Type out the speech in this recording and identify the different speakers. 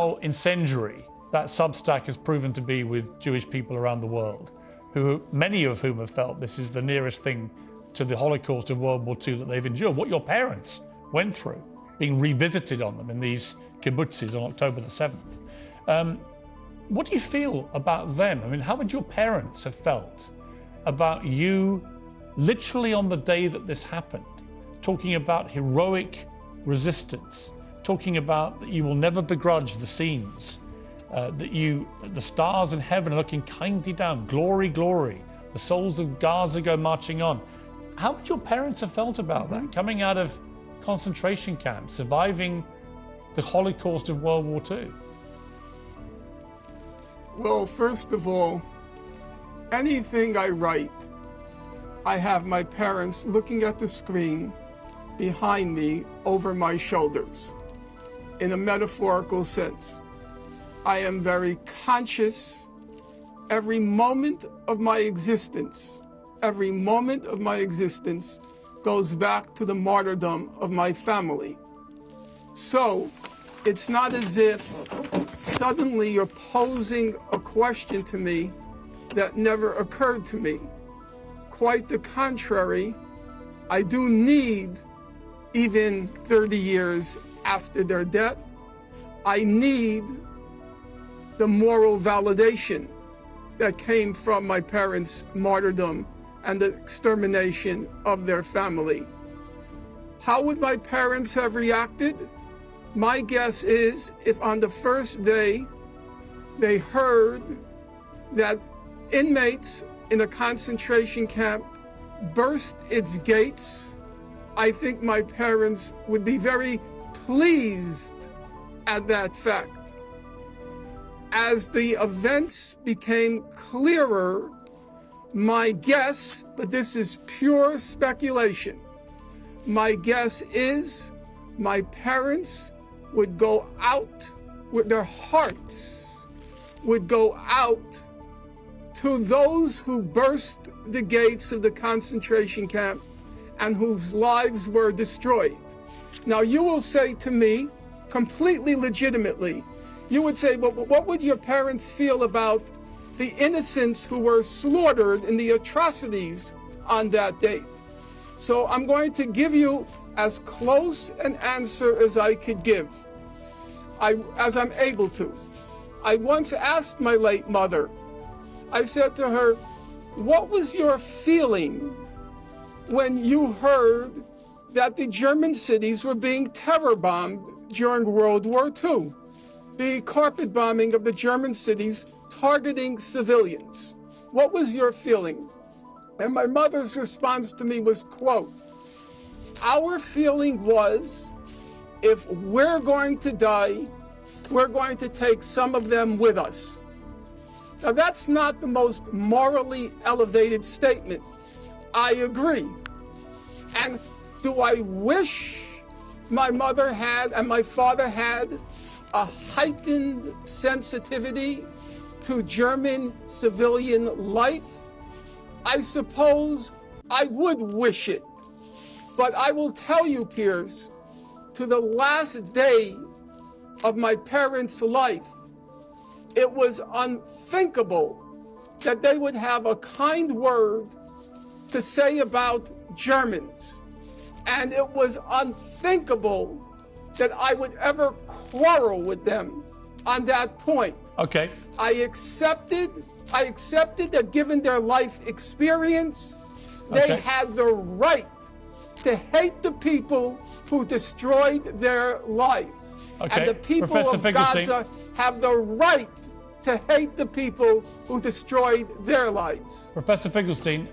Speaker 1: how incendiary that Substack has proven to be with Jewish people around the world, many of whom have felt this is the nearest thing to the Holocaust of World War II that they've endured. What your parents went through, being revisited on them in these kibbutzes on October the 7th. What do you feel about them? I mean, how would your parents have felt about you literally on the day that this happened, talking about heroic resistance, talking about that you will never begrudge the scenes, that the stars in heaven are looking kindly down, glory, glory, the souls of Gaza go marching on. How would your parents have felt about that, coming out of concentration camps, surviving the Holocaust of World War II?
Speaker 2: Well, first of all, anything I write, I have my parents looking at the screen behind me over my shoulders, in a metaphorical sense. I am very conscious every moment of my existence. Every moment of my existence goes back to the martyrdom of my family. So it's not as if suddenly you're posing a question to me that never occurred to me. Quite the contrary, I do need, even 30 years after their death, I need the moral validation that came from my parents' martyrdom and the extermination of their family. How would my parents have reacted? My guess is if on the first day they heard that inmates in a concentration camp burst its gates, I think my parents would be very pleased at that fact. As the events became clearer, my guess, but this is pure speculation, my guess is my parents would go out with their hearts, would go out to those who burst the gates of the concentration camp and whose lives were destroyed. Now you will say to me, completely legitimately, you would say, well, what would your parents feel about the innocents who were slaughtered in the atrocities on that date? So I'm going to give you as close an answer as I could give, as I'm able to. I once asked my late mother, I said to her, what was your feeling when you heard that the German cities were being terror bombed during World War II? The carpet bombing of the German cities targeting civilians. What was your feeling? And my mother's response to me was, quote, our feeling was, if we're going to die, we're going to take some of them with us. Now that's not the most morally elevated statement. I agree. And do I wish my mother had and my father had a heightened sensitivity to German civilian life? I suppose I would wish it. But I will tell you, Piers, to the last day of my parents' life, it was unthinkable that they would have a kind word to say about Germans. And it was unthinkable that I would ever quarrel with them on that point.
Speaker 1: Okay.
Speaker 2: I accepted that given their life experience, they had the right to hate the people who destroyed their lives.
Speaker 1: Okay.
Speaker 2: And the people
Speaker 1: Professor
Speaker 2: of
Speaker 1: Finkelstein.
Speaker 2: Gaza have the right to hate the people who destroyed their lives.
Speaker 1: Professor Finkelstein,